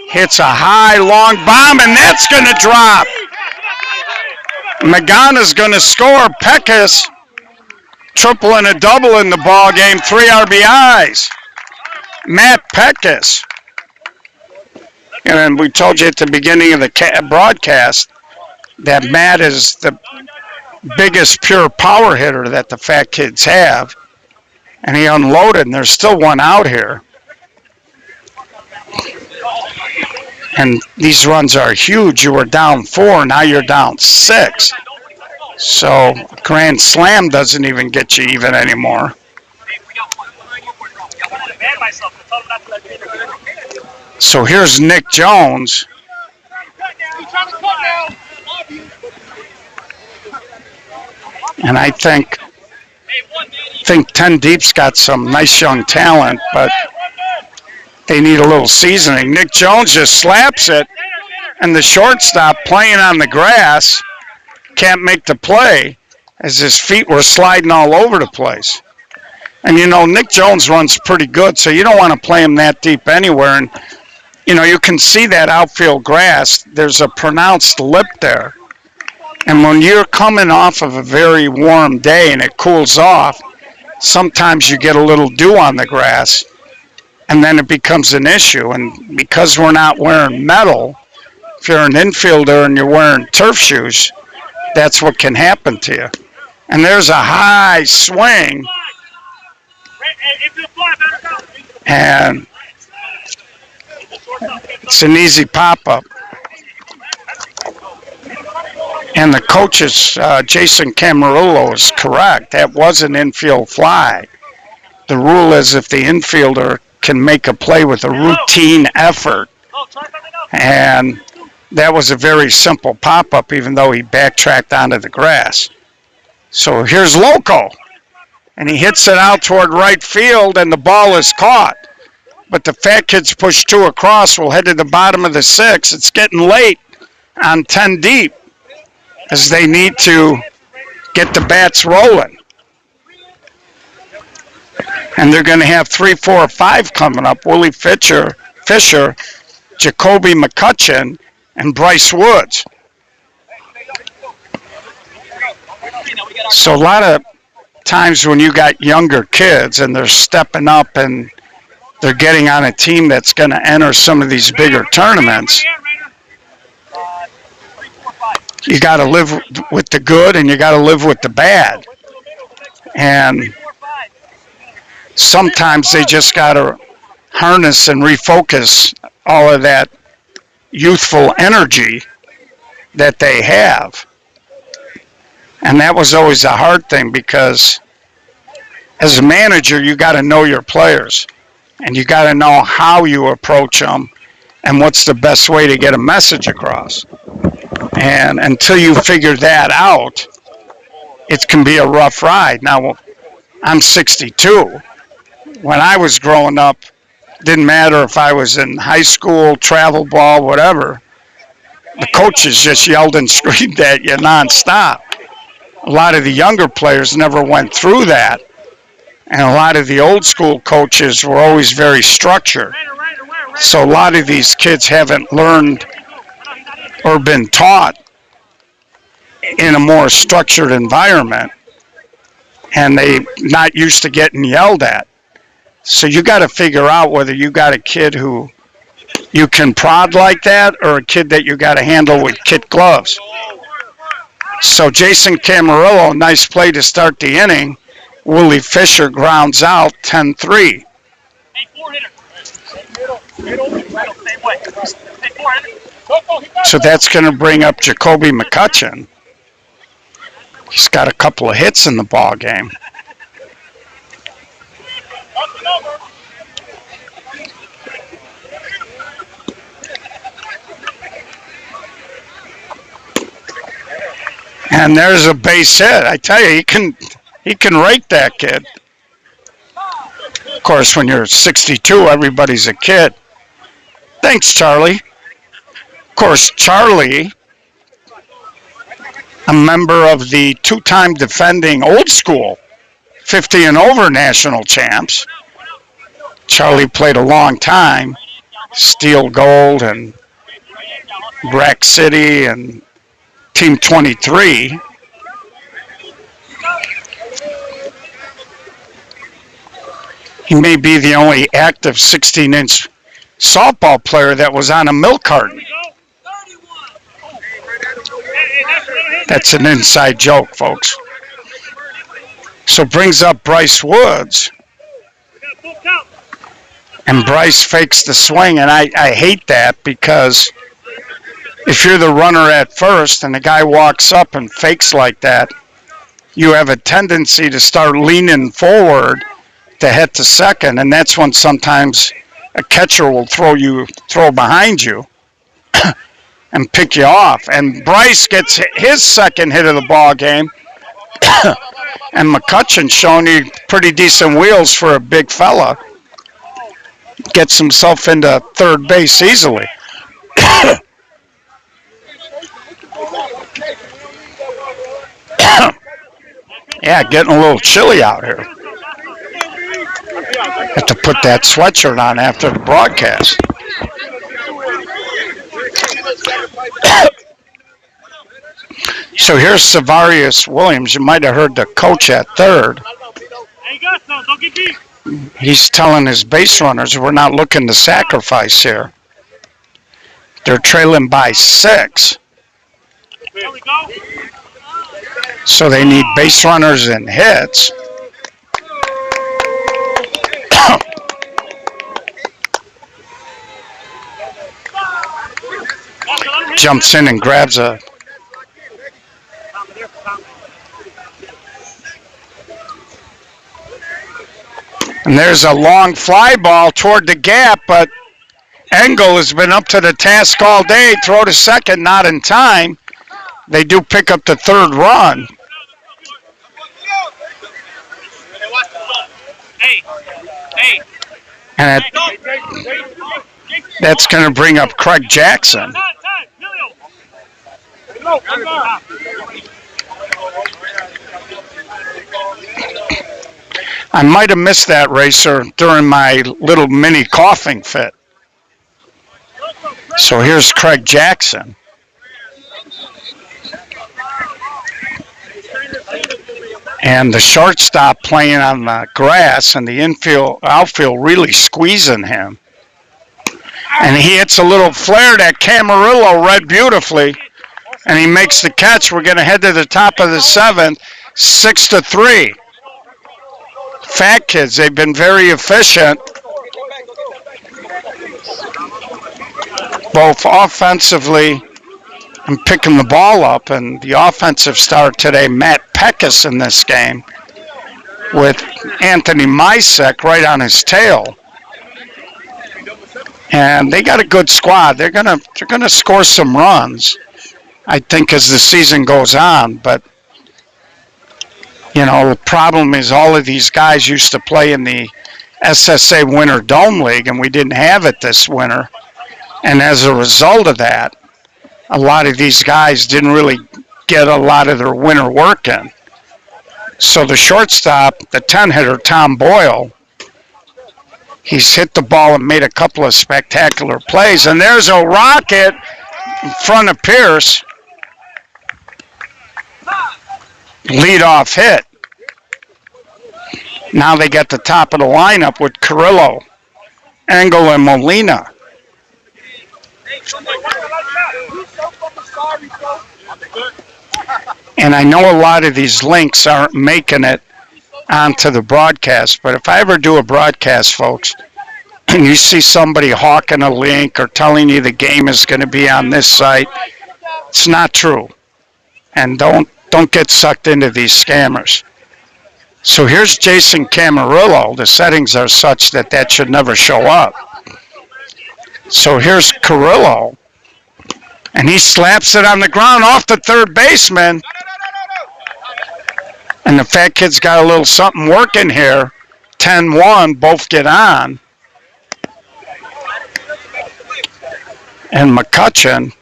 hits a high, long bomb, and that's going to drop. Magana's going to score. Peckus, triple and a double in the ball game, 3 RBIs. Matt Peckus. And we told you at the beginning of the broadcast that Matt is the biggest pure power hitter that the Fat Kids have. And he unloaded, and there's still one out here. And these runs are huge. You were down 4, now you're down 6. So grand slam doesn't even get you even anymore. So here's Nick Jones. And I think 10 Deep's got some nice young talent, but they need a little seasoning. Nick Jones just slaps it, and the shortstop playing on the grass can't make the play as his feet were sliding all over the place. And, you know, Nick Jones runs pretty good, so you don't want to play him that deep anywhere. And, you know, you can see that outfield grass. There's a pronounced lip there. And when you're coming off of a very warm day and it cools off, sometimes you get a little dew on the grass, and then it becomes an issue. And because we're not wearing metal, if you're an infielder and you're wearing turf shoes, that's what can happen to you. And there's a high swing. And it's an easy pop-up. And the coach's Jason Camarillo is correct. That was an infield fly. The rule is if the infielder can make a play with a routine effort. And that was a very simple pop-up, even though he backtracked onto the grass. So here's Loco. And he hits it out toward right field, and the ball is caught. But the Fat Kids push 2 across. We'll head to the bottom of the 6th. It's getting late on 10 deep as they need to get the bats rolling. And they're going to have 3, 4, 5 coming up. Willie Fisher, Jacoby McCutcheon, and Bryce Woods. So a lot of times when you got younger kids and they're stepping up and they're getting on a team that's going to enter some of these bigger tournaments, you got to live with the good and you got to live with the bad. And sometimes they just got to harness and refocus all of that youthful energy that they have. And that was always a hard thing because as a manager, you got to know your players, and you got to know how you approach them and what's the best way to get a message across. And until you figure that out, it can be a rough ride. Now, I'm 62. When I was growing up, didn't matter if I was in high school, travel ball, whatever. The coaches just yelled and screamed at you nonstop. A lot of the younger players never went through that. And a lot of the old school coaches were always very structured. So a lot of these kids haven't learned or been taught in a more structured environment. And they're not used to getting yelled at. So you got to figure out whether you got a kid who you can prod like that or a kid that you got to handle with kid gloves. So Jason Camarillo, nice play to start the inning. Willie Fisher grounds out 10-3. So that's going to bring up Jacoby McCutcheon. He's got a couple of hits in the ball game. And there's a base hit. I tell you, he can rake that kid. Of course, when you're 62, everybody's a kid. Thanks, Charlie. Of course, Charlie, a member of the two-time defending old school 50 and over national champs. Charlie played a long time, Steel Gold and Rack City and Team 23. He may be the only active 16-inch softball player that was on a milk carton. That's an inside joke, folks. So brings up Bryce Woods. And Bryce fakes the swing, and I hate that because if you're the runner at first and the guy walks up and fakes like that, you have a tendency to start leaning forward to head to second, and that's when sometimes a catcher will throw behind you and pick you off. And Bryce gets his second hit of the ball game, and McCutcheon showing you pretty decent wheels for a big fella. Gets himself into third base easily. Yeah, getting a little chilly out here. Have to put that sweatshirt on after the broadcast. So here's Savarius Williams. You might have heard the coach at third. He's telling his base runners, we're not looking to sacrifice here. They're trailing by 6. So they need base runners and hits. Jumps in and grabs a... And there's a long fly ball toward the gap, but Engel has been up to the task all day. Throw to second, not in time. They do pick up the third run. And that's going to bring up Craig Jackson. I might have missed that, Racer, during my little mini coughing fit. So here's Craig Jackson. And the shortstop playing on the grass and the outfield really squeezing him. And he hits a little flare that Camarillo read beautifully. And he makes the catch. We're going to head to the top of the 7th, 6-3. Fat Kids, they've been very efficient, both offensively and picking the ball up. And the offensive star today, Matt Peckus, in this game, with Anthony Mysek right on his tail. And they got a good squad. They're gonna score some runs, I think, as the season goes on. But the problem is all of these guys used to play in the SSA Winter Dome League, and we didn't have it this winter. And as a result of that, a lot of these guys didn't really get a lot of their winter work in. So the shortstop, the 10-hitter, Tom Boyle, he's hit the ball and made a couple of spectacular plays. And there's a rocket in front of Pierce. Leadoff hit. Now they get the top of the lineup with Carrillo, Engel, and Molina. And I know a lot of these links aren't making it onto the broadcast, but if I ever do a broadcast, folks, and you see somebody hawking a link or telling you the game is going to be on this site, it's not true. And don't get sucked into these scammers. So here's Jason Camarillo. The settings are such that should never show up. So here's Carrillo, and he slaps it on the ground off the third baseman. And the fat kid's got a little something working here. 10-1, both get on. And McCutcheon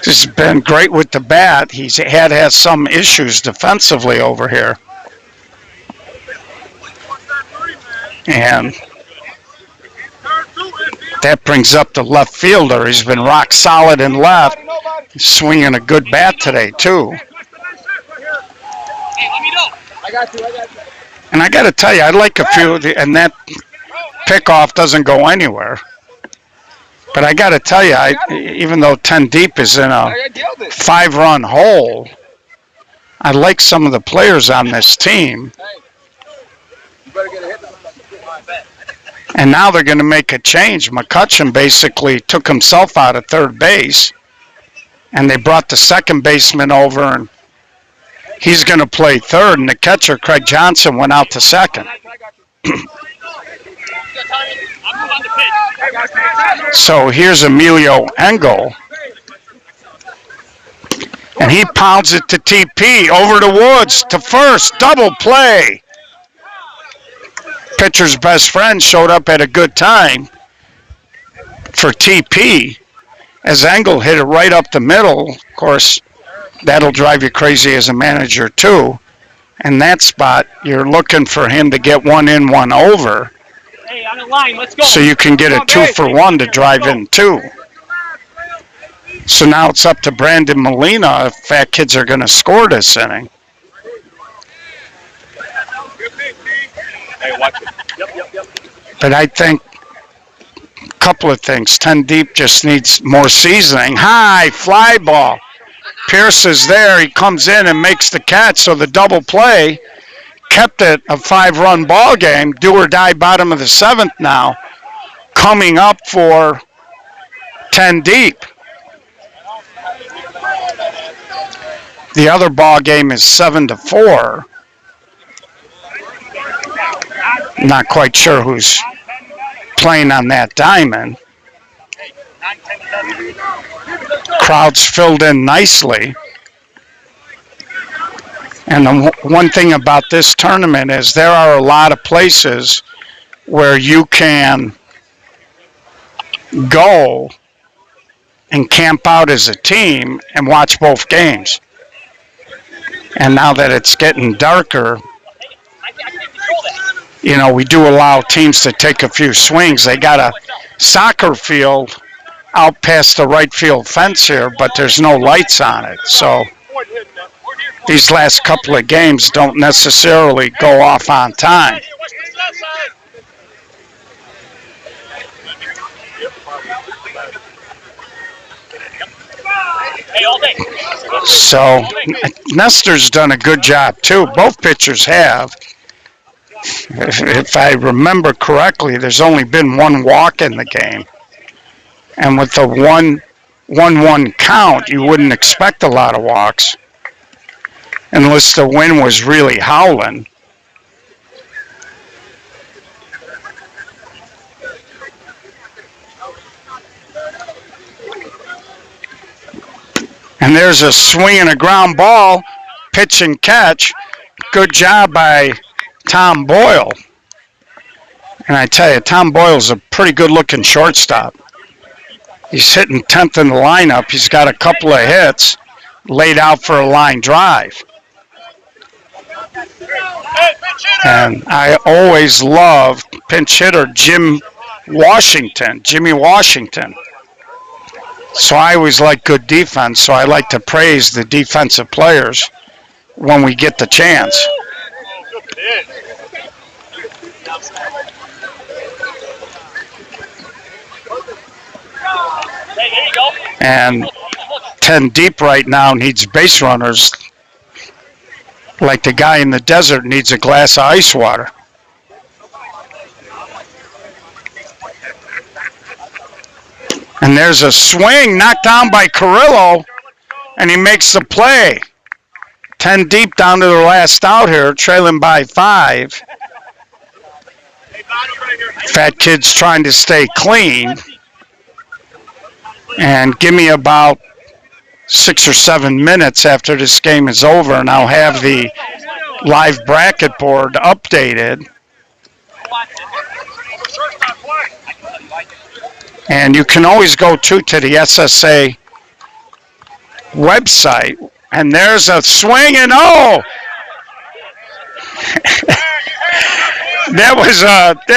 has been great with the bat. He's has some issues defensively over here. And that brings up the left fielder. He's been rock solid in left. He's swinging a good bat today, too. Hey, let me know. I got you. And I got to tell you, I like a few, and that pickoff doesn't go anywhere. But I got to tell you, even though 10 deep is in a 5-run hole, I like some of the players on this team. And now they're going to make a change. McCutcheon basically took himself out of third base, and they brought the second baseman over, and he's going to play third, and the catcher, Craig Johnson, went out to second. So here's Emilio Engel, and he pounds it to TP, over to Woods, to first, double play. Pitcher's best friend showed up at a good time for TP as Engel hit it right up the middle. Of course, that'll drive you crazy as a manager too. And that spot, you're looking for him to get one in, one over. Hey, on the line, let's go. So you can get a 2-for-1 to drive in two. So now it's up to Brandon Molina if Fat Kids are going to score this inning. Hey, watch it. Yep. But I think a couple of things. 10 deep just needs more seasoning. High fly ball. Pierce is there. He comes in and makes the catch. So the double play kept it a 5-run ball game. Do or die bottom of the 7th now. Coming up for 10 deep. The other ball game is 7-4. Not quite sure who's playing on that diamond. Crowd's filled in nicely. And the one thing about this tournament is there are a lot of places where you can go and camp out as a team and watch both games. And now that it's getting darker, we do allow teams to take a few swings. They got a soccer field out past the right field fence here, but there's no lights on it. So these last couple of games don't necessarily go off on time. So Nestor's done a good job too. Both pitchers have. If I remember correctly, there's only been one walk in the game. And with the 1-1 count, you wouldn't expect a lot of walks. unless the wind was really howling. And there's a swing and a ground ball, pitch and catch. Good job by Tom Boyle. And I tell you, Tom Boyle's a pretty good-looking shortstop. He's hitting 10th in the lineup. He's got a couple of hits laid out for a line drive. And I always loved pinch hitter Jimmy Washington. So I always like good defense, so I like to praise the defensive players when we get the chance. And 10 deep right now needs base runners like the guy in the desert needs a glass of ice water. And there's a swing knocked down by Carrillo, and he makes the play. 10 deep down to the last out here, trailing by 5. Fat Kid's trying to stay clean. And give me about 6 or 7 minutes after this game is over, and I'll have the live bracket board updated. And you can always go to the SSA website, and there's a swing, and that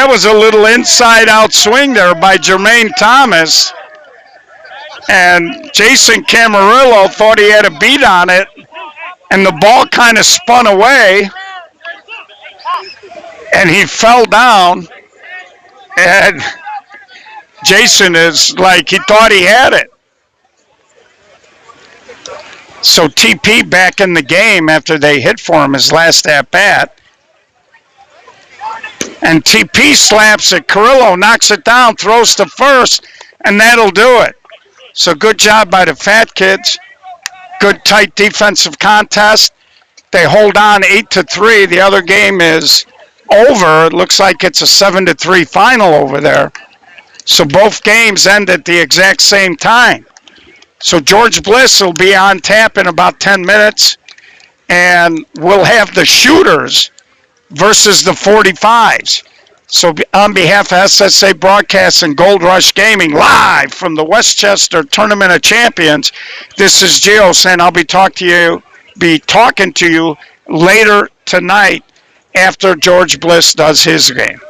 was a little inside-out swing there by Jermaine Thomas, and Jason Camarillo thought he had a beat on it, and the ball kind of spun away, and he fell down, and Jason is like, he thought he had it. So TP back in the game after they hit for him his last at-bat. And TP slaps it. Carrillo knocks it down, throws to first, and that'll do it. So good job by the Fat Kids. Good tight defensive contest. They hold on 8-3. The other game is over. It looks like it's a 7-3 final over there. So both games end at the exact same time. So George Bliss will be on tap in about 10 minutes, and we'll have the shooters versus the 45s. So on behalf of SSA Broadcast and Gold Rush Gaming, live from the Westchester Tournament of Champions, this is Gio saying I'll be talking to you later tonight after George Bliss does his game.